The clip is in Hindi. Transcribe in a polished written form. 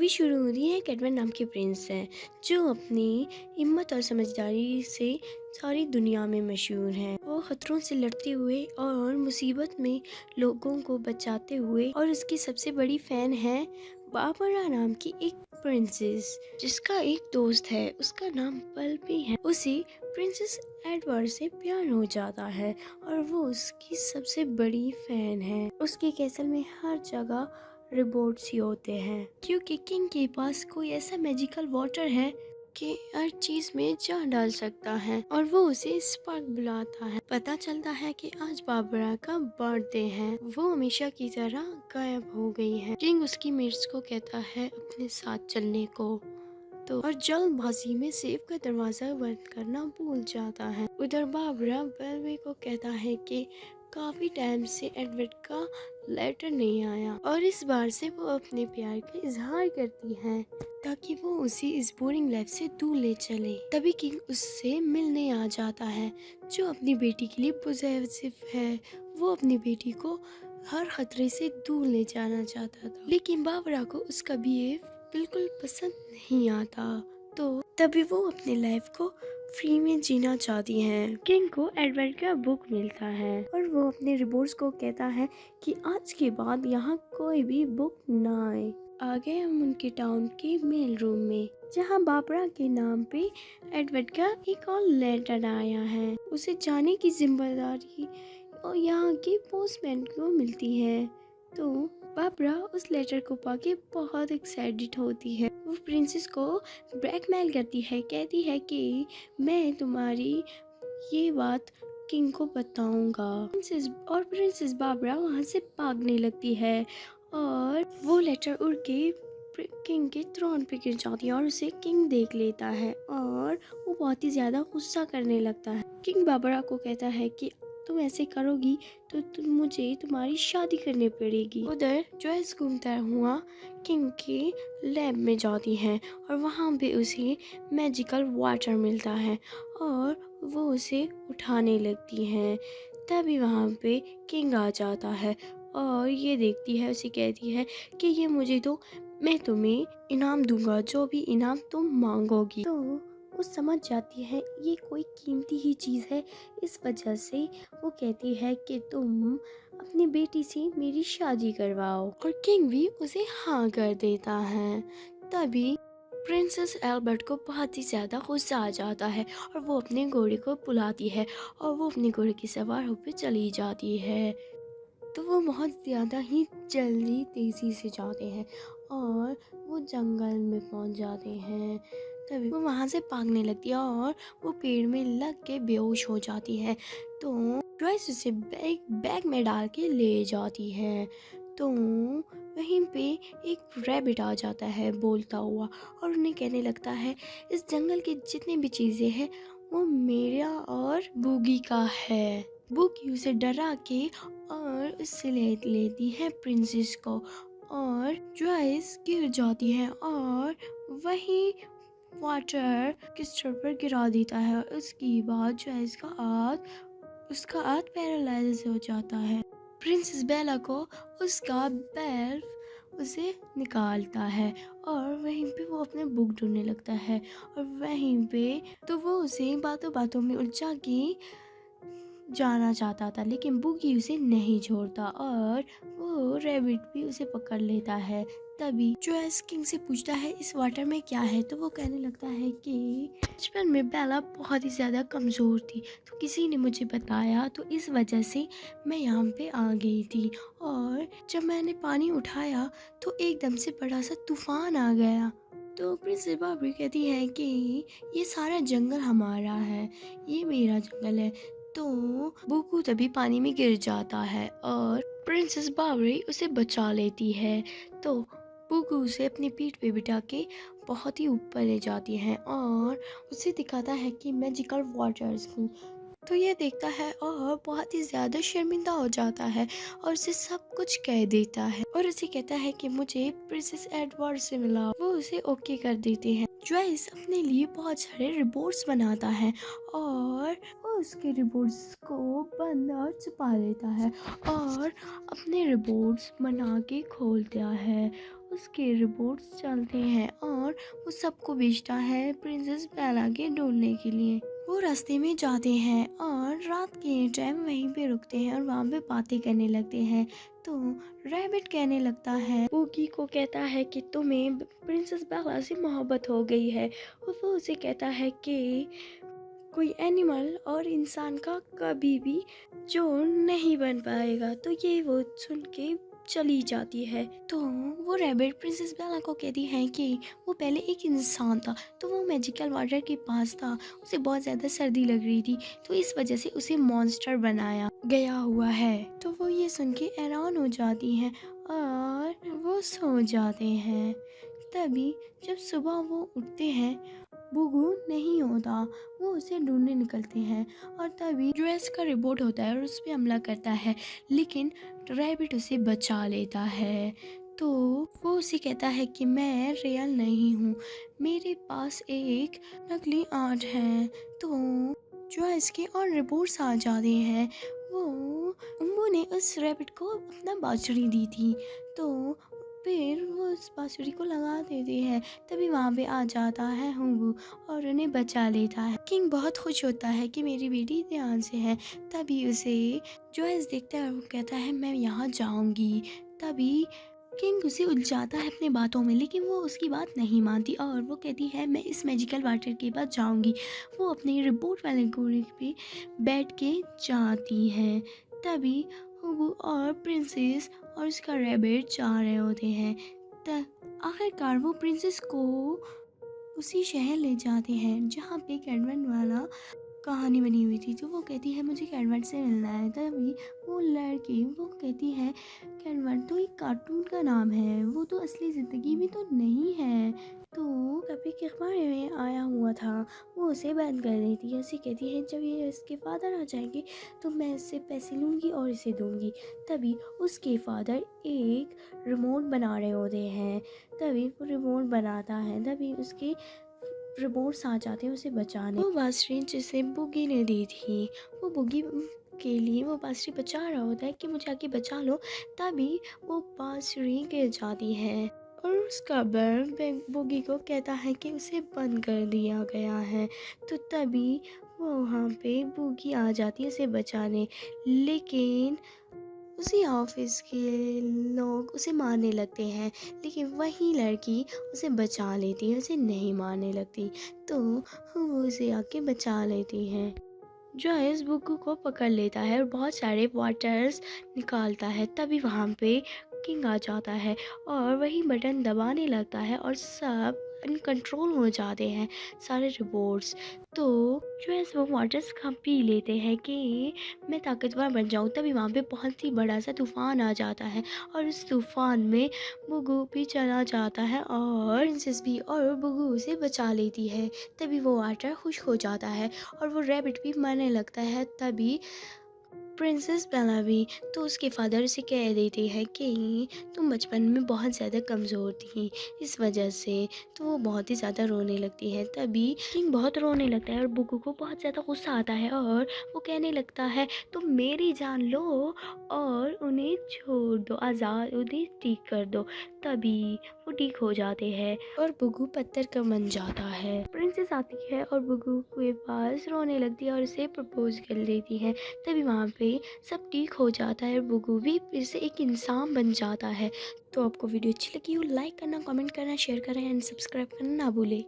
मूवी शुरू होती है। कैटमैन नाम के प्रिंस हैं जो अपनी हिम्मत और समझदारी से सारी दुनिया में मशहूर हैं। वो खतरों से लड़ते हुए और मुसीबत में लोगों को बचाते हुए, और उसकी सबसे बड़ी फैन है बाबरा नाम की एक प्रिंसेस जिसका एक दोस्त है, उसका नाम पल्पी है। उसे प्रिंसेस एडवर्ड से प्यार हो जाता है और वो उसकी सबसे बड़ी फैन है। उसके कैसल में हर जगह रिबोट्स ही होते हैं क्योंकि किंग के पास कोई ऐसा मैजिकल वाटर है कि हर चीज में जान डाल सकता है, और वो उसे स्पार्क बुलाता है। पता चलता है कि आज बाबरा का बर्थडे है। वो हमेशा की तरह गायब हो गई है। किंग उसकी मेट्स को कहता है अपने साथ चलने को, तो और जल्दबाजी में सेफ का दरवाजा बंद करना भूल जाता है। उधर बाबरा बेलवे को कहता है कि काफी टाइम से एडवर्ड का लेटर नहीं आया और इस बार से वो अपने प्यार का इजहार करती है ताकि वो उसे इस बोरिंग लाइफ से दूर ले चले। तभी किंग उससे मिलने आ जाता है जो अपनी बेटी के लिए पॉजिटिव है। वो अपनी बेटी को हर खतरे से दूर ले जाना चाहता था, लेकिन बाबरा को उसका बिहेव बिल्कुल पसंद नहीं आता। तो तभी वो अपनी लाइफ को फ्री में जीना चाहती हैं। किंग को एडवर्ड का बुक मिलता है और वो अपने रिपोर्ट्स को कहता है कि आज के बाद यहाँ कोई भी बुक ना आए। आगे हम उनके टाउन के मेल रूम में, जहाँ बाबरा के नाम पे एडवर्ड का एक और लेटर आया है। उसे जाने की जिम्मेदारी और यहाँ के पोस्टमैन को मिलती है। तो बाबरा उस लेटर को पाके बहुत एक्साइटेड होती है। वो प्रिंसेस को ब्लैकमेल करती है, कहती है कि मैं तुम्हारी ये बात किंग को बताऊंगा। प्रिंसेस बाबरा वहाँ से भागने लगती है और वो लेटर उड़ के किंग के थ्रोन पे गिर जाती है और उसे किंग देख लेता है और वो बहुत ही ज्यादा गुस्सा करने लगता है। किंग बाबरा को कहता है कि तुम ऐसे करोगी तो मुझे तुम्हारी शादी करनी पड़ेगी। उधर जॉयस घूमता हुआ किंग के लैब में जाती है और वहाँ पे उसे मैजिकल वाटर मिलता है और वो उसे उठाने लगती है। तभी वहाँ पे किंग आ जाता है और ये देखती है, उसे कहती है कि ये मुझे दो, मैं तुम्हें इनाम दूंगा, जो भी इनाम तुम मांगोगी। तो वो समझ जाती है ये कोई कीमती ही चीज़ है, इस वजह से वो कहती है कि तुम अपनी बेटी से मेरी शादी करवाओ, और किंग भी उसे हाँ कर देता है। तभी प्रिंसेस एल्बर्ट को बहुत ही ज़्यादा गुस्सा आ जाता है और वो अपने घोड़े को बुलाती है और वो अपने घोड़े की सवार होकर चली जाती है। तो वो बहुत ज़्यादा ही जल्दी तेज़ी से जाते हैं और वो जंगल में पहुंच जाते हैं। तभी वो वहाँ से भागने लगती है और वो पेड़ में लग के बेहोश हो जाती है। तो जॉयस उसे बैग में डाल के ले जाती है। तो वहीं पे एक रैबिट आ जाता है बोलता हुआ और उन्हें कहने लगता है इस जंगल की जितनी भी चीज़ें हैं वो मेरा और बूगी का है। बूगी उसे डरा के और उससे लेती है प्रिंसेस को, और जॉयस गिर जाती है और वही वाटर क्रिस्टल पर गिरा देता है। उसके बाद जॉयस उसका हाथ पैरालाइज हो जाता है। प्रिंसेस बेला को उसका बेल्ट उसे निकालता है और वहीं पे वो अपने बुक ढूंढने लगता है, और वहीं पे तो वो उसे बातों बातों में उलझा के जाना चाहता था, लेकिन बुगी उसे नहीं छोड़ता और वो रैबिट भी उसे पकड़ लेता है। तभी जॉयस किंग से पूछता है इस वाटर में क्या है, तो वो कहने लगता है कि बचपन में बेला बहुत ही ज़्यादा कमज़ोर थी, तो किसी ने मुझे बताया, तो इस वजह से मैं यहाँ पे आ गई थी, और जब मैंने पानी उठाया तो एकदम से बड़ा सा तूफान आ गया। तो प्रिंसेस बाबरी कहती है कि ये सारा जंगल हमारा है, ये मेरा जंगल है। तो बुकू तभी पानी में गिर जाता है और प्रिंसेस बाबरी उसे बचा लेती है। तो बुकू उसे अपनी पीठ पे बिठा के बहुत ही ऊपर ले जाती है और उसे दिखाता है कि मैजिकल वाटर्स हूँ। तो ये देखता है और बहुत ही ज़्यादा शर्मिंदा हो जाता है और उसे सब कुछ कह देता है और उसे कहता है कि मुझे प्रिंसेस एडवर्ड से मिला। वो उसे ओके कर देते हैं। जॉयस अपने लिए बहुत सारे रिपोर्ट्स बनाता है और वो उसके रिपोर्ट्स को बंद और छुपा लेता है और अपने रिपोर्ट्स बना के खोलता है। उसके रिपोर्ट्स चलते हैं और वो सबको भेजता है प्रिंसेस बेला के ढूंढने के लिए। वो रास्ते में जाते हैं और रात के टाइम वहीं पे रुकते हैं और वहाँ पे बातें करने लगते हैं। तो रैबिट कहने लगता है, बुगी को कहता है कि तुम्हें प्रिंसेस बेला से मोहब्बत हो गई है, और वो उसे कहता है कि कोई एनिमल और इंसान का कभी भी जोड़ नहीं बन पाएगा। तो ये वो सुन के चली जाती है। तो वो रैबिट प्रिंसेस बेला को कहती है कि वो पहले एक इंसान था, तो वो मैजिकल वाटर के पास था, उसे बहुत ज़्यादा सर्दी लग रही थी, तो इस वजह से उसे मॉन्स्टर बनाया गया हुआ है। तो वो ये सुन के हैरान हो जाती हैं और वो सो जाते हैं। तभी जब सुबह वो उठते हैं, बुगू नहीं होता। वो उसे ढूंढने निकलते हैं और तभी ड्रेस का रिपोर्ट होता है और उस पर हमला करता है, लेकिन रैबिट उसे बचा लेता है। तो वो उसे कहता है कि मैं रियल नहीं हूँ, मेरे पास एक नकली आर्ट है। तो जो इसके और रिपोर्ट्स आ जाते हैं, वो उम्बू ने उस रैबिट को अपना बांसुरी दी थी, तो फिर वो उस बांसुरी को लगा देते हैं। तभी वहाँ पे आ जाता है हुंबू और उन्हें बचा लेता है। किंग बहुत खुश होता है कि मेरी बेटी ध्यान से है। तभी उसे जॉयस देखता है और वो कहता है मैं यहाँ जाऊंगी। तभी किंग उसे उलझाता है अपने बातों में, लेकिन वो उसकी बात नहीं मानती और वो कहती है मैं इस मैजिकल वाटर के पास जाऊंगी। वो अपने रिपोर्ट वाले घोड़े पे बैठ के जाती है। तभी हुबू और प्रिंसेस और उसका रैबिट जा रहे होते हैं। आखिरकार वो प्रिंसेस को उसी शहर ले जाते हैं जहाँ पे कैडमन वाला कहानी बनी हुई थी। तो वो कहती है मुझे कैडवर्ड से मिलना है। तभी वो लड़की वो कहती है कैडवर्ड तो एक कार्टून का नाम है, वो तो असली ज़िंदगी में तो नहीं है, तो कभी के अखबार में आया हुआ था। वो उसे बंद कर देती है। उसे कहती है जब ये इसके फादर आ जाएंगे तो मैं इससे पैसे लूँगी और इसे दूँगी। तभी उसके फादर एक रिमोट बना रहे होते हैं। तभी वो रिमोट बनाता है। तभी उसके रिपोर्ट्स आ जाते हैं उसे बचाने। वो बांसुरी जिसे बुगी ने दी थी, वो बुगी के लिए वो बांसुरी बचा रहा होता है कि मुझे आके बचा लो। तभी वो बांसुरी गिर जाती है और उसका बर्ड बुगी को कहता है कि उसे बंद कर दिया गया है। तो तभी वो वहाँ पे बुगी आ जाती है उसे बचाने, लेकिन उसी ऑफिस के लोग उसे मारने लगते हैं, लेकिन वही लड़की उसे बचा लेती है, उसे नहीं मारने लगती। तो वो उसे आके बचा लेती है। जॉयस बुग्गू को पकड़ लेता है और बहुत सारे वाटर्स निकालता है। तभी वहाँ पे किंग आ जाता है और वही बटन दबाने लगता है और सब अनकंट्रोल हो जाते हैं सारे रिपोर्ट्स। तो जॉयस वो वाटर्स खा पी लेते हैं कि मैं ताकतवर बन जाऊँ। तभी वहाँ पे बहुत ही बड़ा सा तूफान आ जाता है और उस तूफान में बुग्गू भी चला जाता है और प्रिंसेस भी, और बुग्गू उसे बचा लेती है। तभी वो वाटर खुश्क हो जाता है और वो रैबिट भी मरने लगता है। तभी प्रिंसेस बेला भी, तो उसके फादर उसे कह देते हैं कि तुम बचपन में बहुत ज़्यादा कमज़ोर थी, इस वजह से। तो वो बहुत ही ज़्यादा रोने लगती है। तभी किंग बहुत रोने लगता है और बुग्गू को बहुत ज़्यादा गुस्सा आता है और वो कहने लगता है तुम मेरी जान लो और उन्हें छोड़ दो, आज़ाद उन्हें ठीक कर दो। तभी वो ठीक हो जाते हैं और बुग्गू पत्थर का बन जाता है। प्रिंसेस आती है और बुग्गू के पास रोने लगती है और उसे प्रपोज कर देती है। तभी वहाँ पे सब ठीक हो जाता है और बुग्गू भी फिर से एक इंसान बन जाता है। तो आपको वीडियो अच्छी लगी हो लाइक करना, कमेंट करना, शेयर करना एंड सब्सक्राइब करना ना भूले।